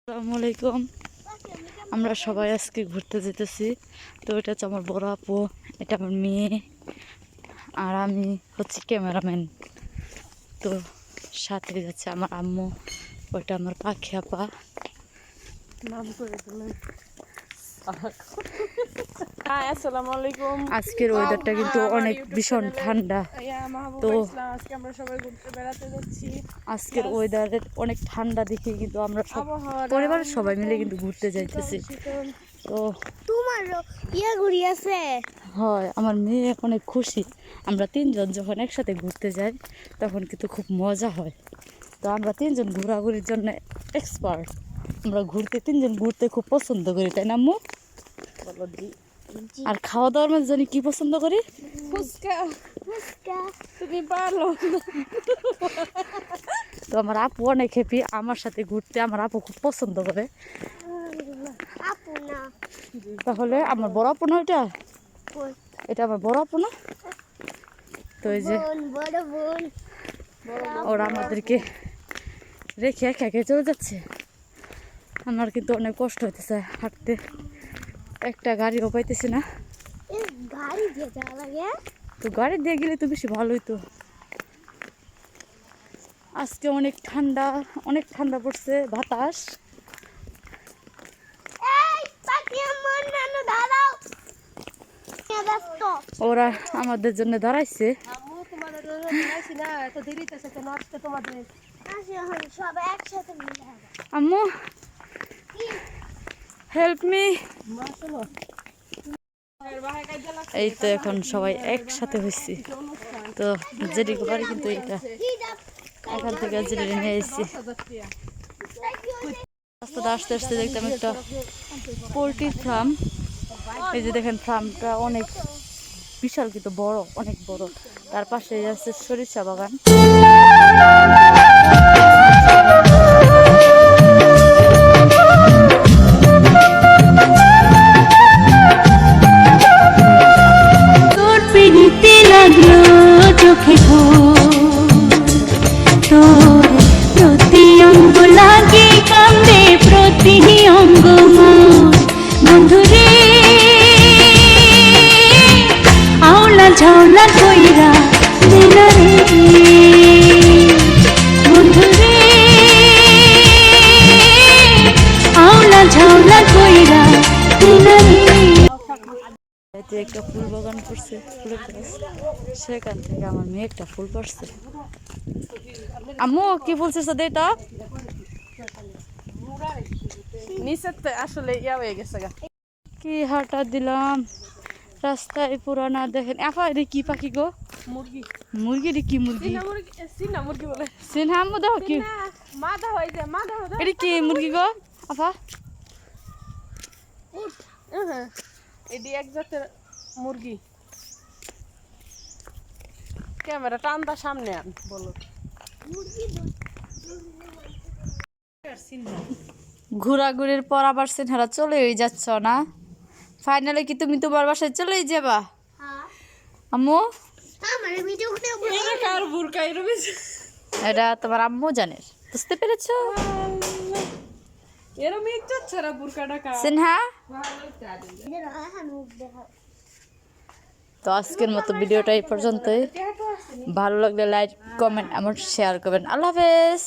আসসালামু আলাইকুম। আমরা সবাই আজকে ঘুরতে যেতেছি। তো এটা হচ্ছে আমার বড় আপু, এটা আমার মেয়ে, আর আমি হচ্ছে ক্যামেরাম্যান। তো সাথে যাচ্ছে আমার আম্মু, ওইটা আমার পাখি আপা। নাম করে দিলেন। হাই, আসসালামু আলাইকুম। আজকের ওয়েদারটা কিন্তু অনেক ভীষণ ঠান্ডা। তো আজকে আমরা সবাই ঘুরতে বেড়াতে যাচ্ছি। আজকের ওয়েদারে অনেক ঠান্ডা দেখে কিন্তু আমরা সব পরিবারের সবাই মিলে কিন্তু ঘুরতে যাইতেছি। তো তোমারও ঘুরি আছে। হয়, আমার মেয়ে অনেক খুশি। আমরা তিনজন যখন একসাথে ঘুরতে যাই তখন কিন্তু খুব মজা হয়। তো আমরা তিনজন ঘোরাঘুরির জন্য এক্সপার্ট। আমরা তিনজন ঘুরতে খুব পছন্দ করি, তাই না আম্মু? আর খাওয়া দাওয়ার মধ্যে জানি কি পছন্দ করি? ফুচকা। তুমি পারলো। তো আমার আপু অনেক হ্যাপি আমার সাথে ঘুরতে, আমার আপু খুব পছন্দ করে। আপু না, তাহলে আমার বড় আপু না, এটা আমার বড় আপু না? তো এই যে বড় বোন ওরা আমাদেরকে রেখে একে একে চলে যাচ্ছে। আমার কিন্তু অনেক কষ্ট হইতেছে হাঁটতে, একটা গাড়িও পাইতেছি না। গাড়ি দিয়ে যাওয়া লাগে। তো গাড়ি দিয়ে গেলে তো বেশি ভালোই। তো আজকে অনেক ঠান্ডা পড়ছে, বাতাস। ওরা আমাদের জন্য দাঁড়াইছে। আম্মু, হেল্প মি। এই তো এখন সবাই একসাথে হয়েছি। তো জেডিকে বাড়ি কিন্তু এইটা, এখান থেকে জেডি নিয়ে এসেছি। রাস্তাটা আস্তে আস্তে দেখতাম একটা পোলট্রি ফার্ম। এই যে দেখেন, ফার্মটা অনেক বিশাল, কিন্তু বড়, অনেক বড়। তার পাশে আছে সরিষা বাগান। তোর পিড়িতে লাগলো চোখে তোর প্রতি অঙ্গ লাগে কান্দে, প্রতি অঙ্গ বন্ধুরে আওলা ঝাওলা কইরা দিলা রে বন্ধুরে আওলা ঝাওলা কইরা দিলা রে। এতে একটা ফুল বাগান করছে, ফুলের গাছ। সেখান থেকে আমার মেয়ে একটা ফুল পাড়ছে। আম্মু, কি ফুল ছিড়ছে এটা? নিচেতে আসলে ইয়া হয়ে গেছে গা। কি হাঁটা দিলাম রাস্তায় পুরানা। দেখেন আপা, এটা কি পাখি গো? মুরগি। মুরগি? এটা কি মুরগি? সিনা মুরগি বলে। সিনহা আম্মু, দেখো কি মাথা হয়ে যায়, মাথা। এটা কি মুরগি গো আপা? এটি এক জাতের মুরগি। ক্যামেরা টানটা সামনে আন, বলো। ঘোরাঘুরির পর আবার সিনহারা চলেই যাচ্ছ না? ফাইনালি কি তুমি তোমার বাসায় চলেই যাবা আম্মু? এটা তোমার আম্মু জানে, বুঝতে পেরেছো? এরম ইজ্জত ছাড়া বুরকাটা কা সিনহা, তো আজকের মতো ভিডিওটা এই পর্যন্তই। ভালো লাগলে লাইক, কমেন্ট, আমার শেয়ার করবেন। আল্লাহ হাফেজ।